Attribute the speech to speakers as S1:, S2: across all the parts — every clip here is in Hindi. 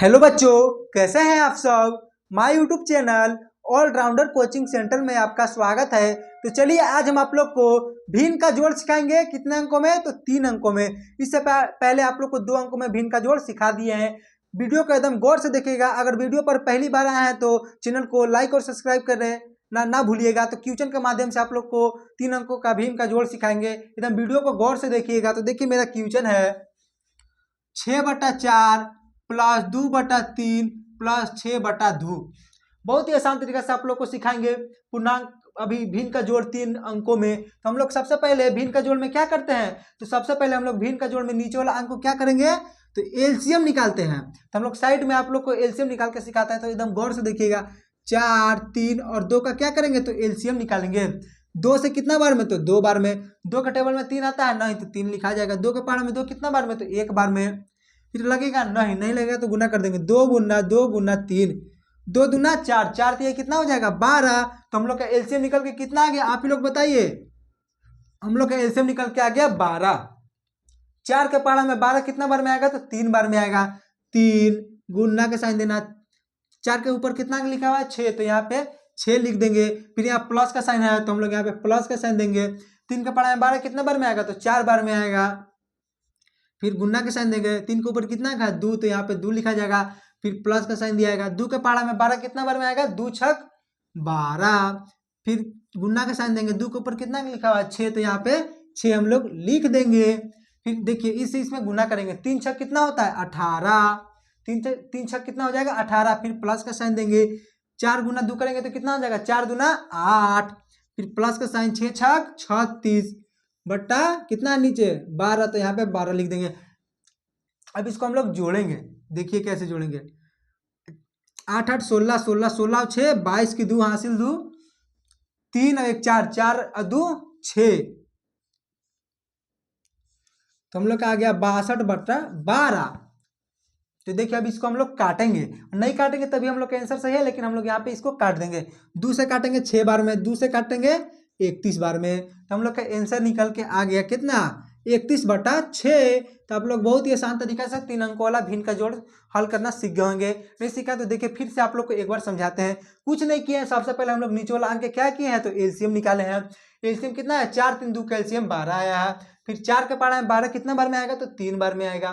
S1: हेलो बच्चों, कैसे हैं आप सब। My YouTube channel allrounder coaching centre में आपका स्वागत है। तो चलिए आज हम आप लोग को भिन्न का जोड़ सिखाएंगे। कितने अंकों में? तो 3 अंकों में। इससे पहले आप लोग को 2 अंकों में भिन्न का जोड़ सिखा दिए हैं। वीडियो को एकदम गौर से देखिएगा। अगर वीडियो पर पहली बार आए हैं तो चैनल को लाइक और सब्सक्राइब करने ना भूलिएगा। तो क्वेश्चन के माध्यम से आप लोग को 3 अंकों का भिन्न का जोड़ सिखाएंगे। एकदम वीडियो को गौर से देखिएगा। तो देखिए मेरा क्वेश्चन है 6/4 प्लस 2/3 प्लस 6/2। बहुत ही आसान तरीके से आप लोग को सिखाएंगे पूर्णांक अभी भिन्न का जोड़ 3 अंकों में। तो हम लोग सबसे पहले भिन्न का जोड़ में क्या करते हैं? तो सबसे पहले हम लोग भिन्न का जोड़ में नीचे वाला अंक को क्या करेंगे? तो एलसीएम निकालते हैं। तो हम लोग साइड में आप लोग को एलसीएम निकाल के सिखाता है। तो एकदम गौर से देखिएगा। 4, 3 और 2 का क्या करेंगे? तो एलसीएम निकालेंगे। 2 से कितना बार में? तो 2 बार में। 2 के टेबल में 3 आता है, नहीं तो 3 लिखा जाएगा। 2 के पहाड़ में 2 कितना बार में? तो 1 बार में। फिर लगेगा नहीं लगेगा तो गुना कर देंगे। 2 गुना 2 गुना 3, 2 दूना 4, 4 तो ये कितना हो जाएगा? 12। तो हम लोग का एलसीएम निकल के कितना आ गया? आप ही लोग बताइए। हम लोग का एलसीएम निकल के आ गया 12। 4 के पहाड़ा में 12 कितना बार में आएगा? तो 3 बार में आएगा। 3 गुना के साइन देना। 4 के ऊपर कितना लिखा हुआ है? 6, तो यहाँ पे 6 लिख देंगे। फिर यहाँ प्लस का साइन है तो हम लोग यहाँ पे प्लस का साइन देंगे। 3 के पहाड़ा में 12 कितना बार में आएगा? तो 4 बार में आएगा। फिर गुना के साइन देंगे। 3 के ऊपर कितना का? 2, तो यहाँ पे 2 लिखा जाएगा। फिर प्लस का साइन दिया जाएगा। 2 के पहाड़ा में 12 कितना बार में आएगा? 2 छक 12। फिर गुना का साइन देंगे। 2 के ऊपर कितना लिखा हुआ है? 6, तो यहाँ पे 6 हम लोग लिख देंगे। फिर देखिए इसमें गुना करेंगे। 3 छक कितना होता है? 18। 3 छक कितना हो जाएगा? 18। फिर प्लस का साइन देंगे। 4 गुना 2 करेंगे तो कितना हो जाएगा? 4 दूना 8। फिर प्लस का साइन 6 छक 36 बट्टा कितना नीचे? 12, तो यहाँ पे 12 लिख देंगे। अब इसको हम लोग जोड़ेंगे। देखिए कैसे जोड़ेंगे। 8 8 16 16 16 6 22 की 2 हासिल 2, 3 और 1 4, 4 और 2 6। तो हम लोग का आ गया 62/12। तो देखिए अब इसको हम लोग काटेंगे। नहीं काटेंगे तभी हम लोग का आंसर सही है, लेकिन हम लोग यहाँ पे इसको काट देंगे। 2 से काटेंगे 6 बार में, 2 से काटेंगे 31 बार में। तो हम लोग का आंसर निकल के आ गया कितना? 31/6। तो आप लोग बहुत ही आसान तरीका से 3 अंकों वाला भिन्न का जोड़ हल करना सीख गए होंगे। नहीं सीखा तो देखिए फिर से आप लोग को एक बार समझाते हैं। कुछ नहीं किए हैं। सबसे पहले हम लोग नीचे वाला अंक क्या किए हैं? तो एलसीएम निकाले हैं। एलसीएम कितना है? 4 3 2 का एलसीएम 12 आया है। फिर 4 के पहाड़ा में 12 कितना बार में आएगा? तो 3 बार में आएगा।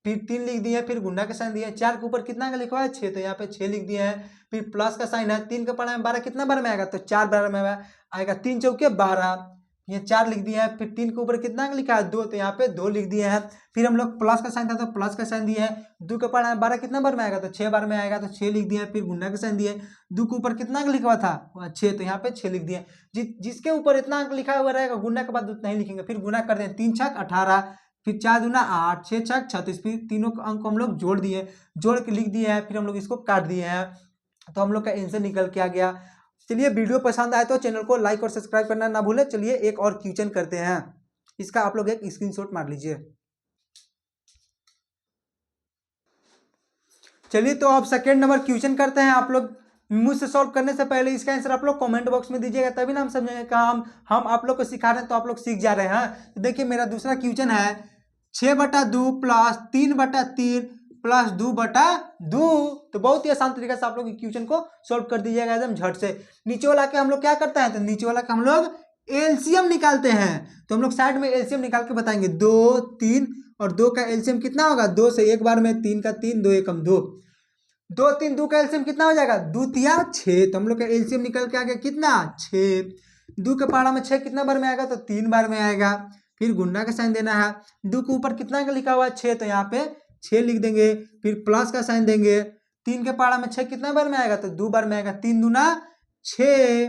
S1: फिर 3 लिख दिए। फिर गुना का साइन दिया। 4 के ऊपर कितना का लिखा हुआ है? 6, तो यहाँ पे 6 लिख दिए हैं। फिर प्लस का साइन है। 3 के पहाड़ा में 12 कितना बार में आएगा? तो 4 बार में आएगा। 3 चौके 12, ये 4 लिख दिए हैं। फिर 3 के ऊपर कितना लिखा है? 2, तो यहाँ पे 2 लिख दिए हैं। फिर हम लोग प्लस का साइन था तो प्लस का साइन दिए हैं। 2 के पहाड़ा में 12 कितना बार में आएगा? तो 6 बार में आएगा, तो 6 लिख दिए। फिर गुना का साइन दिए। 2 के ऊपर कितना लिखा हुआ था? 6, तो यहाँ पे 6 लिख दिए। जिसके ऊपर इतना अंक लिखा हुआ रहेगा गुना के बाद उतना ही लिखेंगे। फिर गुना कर दें। 3 छक 18, फिर 4 दूना 8, 6 छक 36। फिर तीनों अंक को हम लोग जोड़ दिए, जोड़ के लिख दिए हैं। फिर हम लोग इसको काट दिए हैं। तो हम लोग का आंसर निकल के आ गया। चलिए वीडियो पसंद आए तो चैनल को लाइक और सब्सक्राइब करना ना भूलें। चलिए एक और क्वेश्चन करते हैं। इसका आप लोग एक स्क्रीनशॉट मार लीजिए। चलिए तो अब सेकेंड नंबर क्वेश्चन करते हैं। आप लोग मुझसे सॉल्व करने से पहले इसका आंसर आप लोग कमेंट बॉक्स में दीजिएगा, तभी ना हम समझेंगे कि हम आप लोग को सिखा रहे हैं तो आप लोग सीख जा रहे हैं। तो देखिए मेरा दूसरा क्वेश्चन है 6/2 प्लस 3/3 प्लस 2/2। तो बहुत ही आसान तरीके से आप लोग क्वेश्चन को सॉल्व कर दीजिएगा एकदम झट से। नीचे वाला के हम लोग क्या करते हैं? तो नीचे वाला के हम लोग एलसीएम निकालते हैं। तो हम लोग साइड में एलसीएम निकाल के बताएंगे। 2 3 और 2 का एलसीएम कितना होगा? 2 से 1 बार में, 3 का 3, 2 एकम 2, 2 3 2 का एलसीएम कितना हो जाएगा? 2 तिया 6। तो हम लोग का एलसीएम निकल के आ गया कितना? 6। 2 के पहाड़ा में 6 कितना बार में आएगा? तो 3 बार में आएगा। फिर गुना का साइन देना है। 2 के ऊपर कितना का लिखा हुआ है? 6, तो यहाँ पे 6 लिख देंगे। फिर प्लस का साइन देंगे। 3 के पहाड़ा में 6 कितना बार में आएगा? तो 2 बार में आएगा। 3 दूना 6।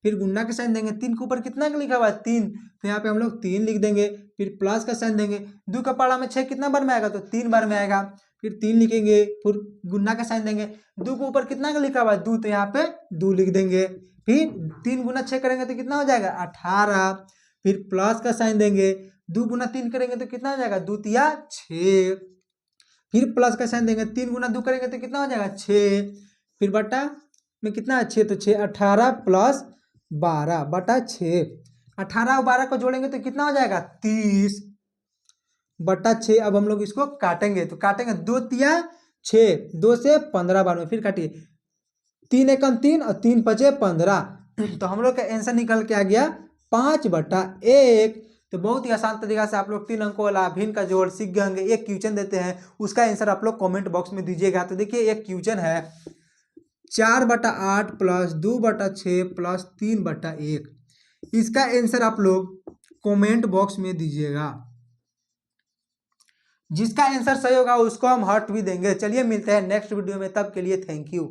S1: फिर गुना का साइन देंगे। 3 के ऊपर कितना का लिखा हुआ है? 3, तो यहाँ पे हम लोग 3 लिख देंगे। फिर प्लस का साइन देंगे। 2 का पहाड़ा में 6 कितना बार में आएगा? तो 3 बार में आएगा। फिर 3 लिखेंगे। फिर गुना का साइन देंगे। 2 के ऊपर कितना का लिखा हुआ है? 2, तो यहाँ पे 2 लिख देंगे। फिर 3 गुना 6 करेंगे तो कितना हो जाएगा? 18। फिर प्लस का साइन देंगे। 2 गुना 3 करेंगे तो कितना हो जाएगा? 2 तिया 6। फिर प्लस का साइन देंगे। 3 गुना 2 करेंगे तो कितना हो जाएगा? 6। फिर बटा में कितना है? 6, तो 6 18 प्लस 12/6। 18 और 12 को जोड़ेंगे तो कितना हो जाएगा? 30/6। अब हम लोग इसको काटेंगे। तो काटेंगे 2 तिया 6, 2 से 15 बार में, फिर काटिए 3 एकम 3 और 3 पचे 15। तो हम लोग का आंसर निकल के आ गया 5/1। तो बहुत ही आसान तरीका से आप लोग 3 अंकों वाला भिन्न का जोड़ सीख गए होंगे। एक क्वेश्चन देते हैं, उसका आंसर आप लोग कमेंट बॉक्स में दीजिएगा। तो देखिए एक क्वेश्चन है 4/8 प्लस 2/6 प्लस 3/1। इसका आंसर आप लोग कमेंट बॉक्स में दीजिएगा। जिसका आंसर सही होगा उसको हम हार्ट भी देंगे। चलिए मिलते हैं नेक्स्ट वीडियो में, तब के लिए थैंक यू।